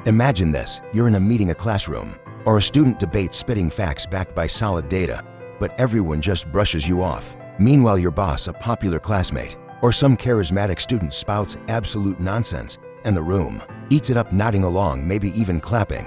Imagine this, you're in a classroom, or a student debates spitting facts backed by solid data, but everyone just brushes you off. Meanwhile, your boss, a popular classmate, or some charismatic student spouts absolute nonsense, and the room eats it up, nodding along, maybe even clapping.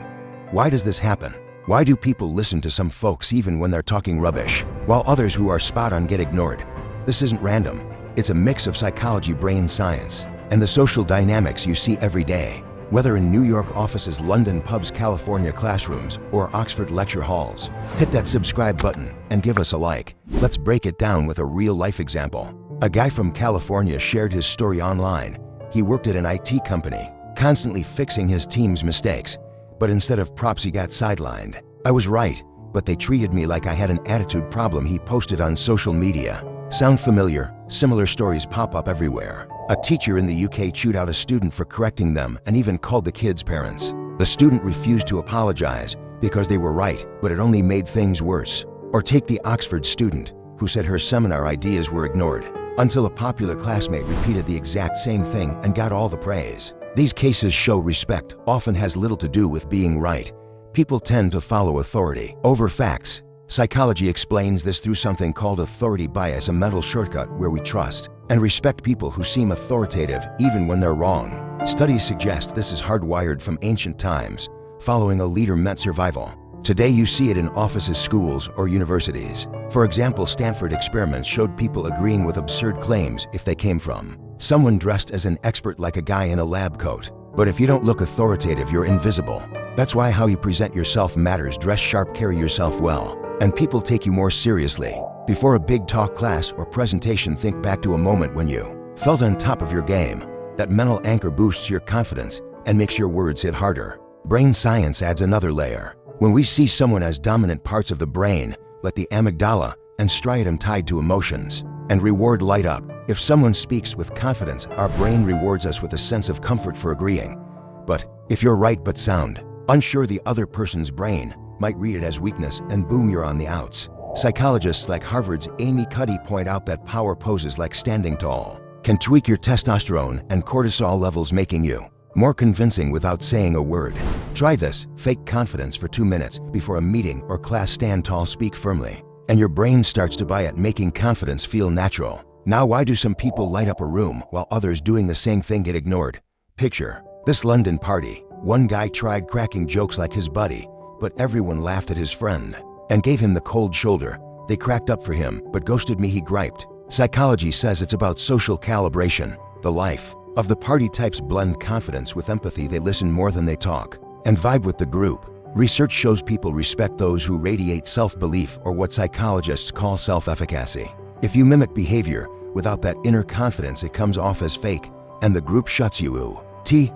Why does this happen? Why do people listen to some folks even when they're talking rubbish, while others who are spot on get ignored? This isn't random. It's a mix of psychology, brain science, and the social dynamics you see every day, whether in New York offices, London pubs, California classrooms, or Oxford lecture halls. Hit that subscribe button and give us a like. Let's break it down with a real-life example. A guy from California shared his story online. He worked at an IT company, constantly fixing his team's mistakes, but instead of props, he got sidelined. I was right, but they treated me like I had an attitude problem, he posted on social media. Sound familiar? Similar stories pop up everywhere. A teacher in the UK chewed out a student for correcting them and even called the kids' parents. The student refused to apologize because they were right, but it only made things worse. Or take the Oxford student who said her seminar ideas were ignored, until a popular classmate repeated the exact same thing and got all the praise. These cases show respect often has little to do with being right. People tend to follow authority over facts. Psychology explains this through something called authority bias, a mental shortcut where we trust and respect people who seem authoritative even when they're wrong. Studies suggest this is hardwired from ancient times. Following a leader meant survival. Today you see it in offices, schools, or universities. For example, Stanford experiments showed people agreeing with absurd claims if they came from someone dressed as an expert, like a guy in a lab coat. But if you don't look authoritative, you're invisible. That's why how you present yourself matters. Dress sharp, carry yourself well, and people take you more seriously. Before a big talk, class, or presentation, think back to a moment when you felt on top of your game. That mental anchor boosts your confidence and makes your words hit harder. Brain science adds another layer. When we see someone has dominant parts of the brain, like the amygdala and striatum tied to emotions and reward, light up. If someone speaks with confidence, our brain rewards us with a sense of comfort for agreeing. But if you're right but sound unsure, the other person's brain might read it as weakness, and boom, you're on the outs. Psychologists like Harvard's Amy Cuddy point out that power poses, like standing tall, can tweak your testosterone and cortisol levels, making you more convincing without saying a word. Try this. Fake confidence for 2 minutes before a meeting or class. Stand tall, speak firmly, and your brain starts to buy it, making confidence feel natural. Now, why do some people light up a room while others doing the same thing get ignored? Picture this London party. One guy tried cracking jokes like his buddy, but everyone laughed at his friend and gave him the cold shoulder. They cracked up for him, but ghosted me, he griped. Psychology says it's about social calibration. The life of the party types blend confidence with empathy. They listen more than they talk and vibe with the group. Research shows people respect those who radiate self-belief, or what psychologists call self-efficacy. If you mimic behavior without that inner confidence, it comes off as fake, and the group shuts you out.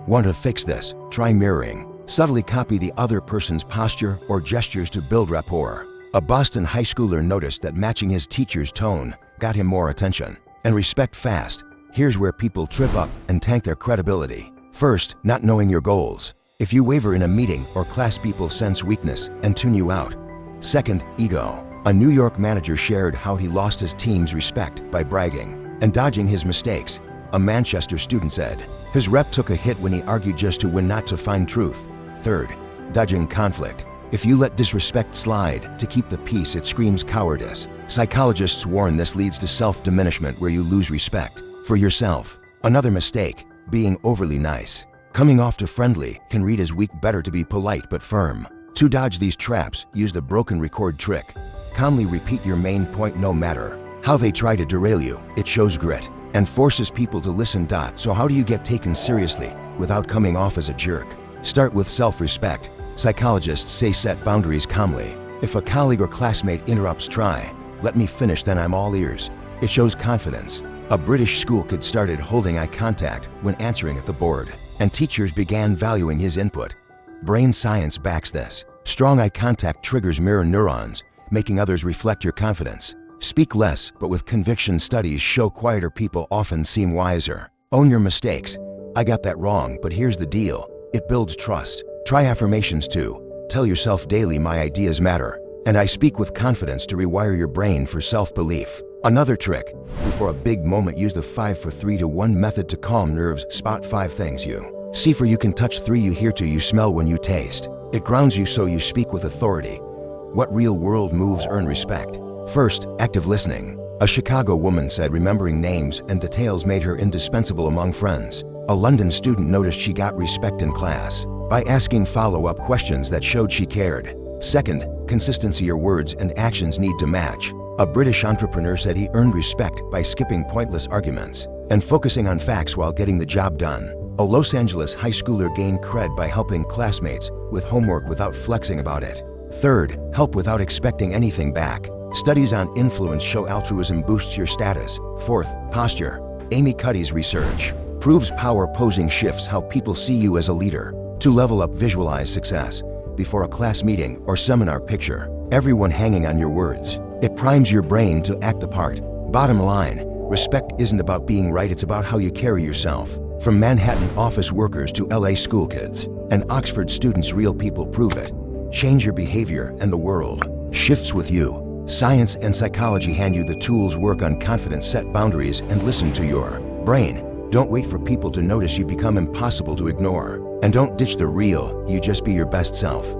Want to fix this? Try mirroring. Subtly copy the other person's posture or gestures to build rapport. A Boston high schooler noticed that matching his teacher's tone got him more attention and respect fast. Here's where people trip up and tank their credibility. First, not knowing your goals. If you waver in a meeting or class, people sense weakness and tune you out. Second, ego. A New York manager shared how he lost his team's respect by bragging and dodging his mistakes. A Manchester student said his rep took a hit when he argued just to win, not to find truth. Third, dodging conflict. If you let disrespect slide to keep the peace, it screams cowardice. Psychologists warn this leads to self-diminishment, where you lose respect for yourself. Another mistake, being overly nice. Coming off too friendly can read as weak. Better to be polite but firm. To dodge these traps, use the broken record trick. Calmly repeat your main point no matter how they try to derail you. It shows grit and forces people to listen. So how do you get taken seriously without coming off as a jerk? Start with self-respect. Psychologists say set boundaries calmly. If a colleague or classmate interrupts, try, "Let me finish, then I'm all ears." It shows confidence. A British school kid started holding eye contact when answering at the board, and teachers began valuing his input. Brain science backs this. Strong eye contact triggers mirror neurons, making others reflect your confidence. Speak less, but with conviction. Studies show quieter people often seem wiser. Own your mistakes. "I got that wrong, but here's the deal." It builds trust. Try affirmations too. Tell yourself daily, "My ideas matter, and I speak with confidence," to rewire your brain for self-belief. Another trick, before a big moment, use the 5, 4, 3, 2, 1 method to calm nerves. Spot 5 things you See for you can touch. 3. You hear. 2. You smell when you taste. It grounds you so you speak with authority. What real-world moves earn respect? First, active listening. A Chicago woman said remembering names and details made her indispensable among friends. A London student noticed she got respect in class by asking follow-up questions that showed she cared. Second, consistency. Your words and actions need to match. A British entrepreneur said he earned respect by skipping pointless arguments and focusing on facts while getting the job done. A Los Angeles high schooler gained cred by helping classmates with homework without flexing about it. Third, help without expecting anything back. Studies on influence show altruism boosts your status. Fourth, posture. Amy Cuddy's research proves power posing shifts how people see you as a leader. To level up, visualize success before a class meeting or seminar. Picture everyone hanging on your words. It primes your brain to act the part. Bottom line, respect isn't about being right, it's about how you carry yourself. From Manhattan office workers to LA school kids and Oxford students, real people prove it. Change your behavior and the world shifts with you. Science and psychology hand you the tools. Work on confidence, set boundaries, and listen to your brain. Don't wait for people to notice you. Become impossible to ignore. And don't ditch the real, you just be your best self.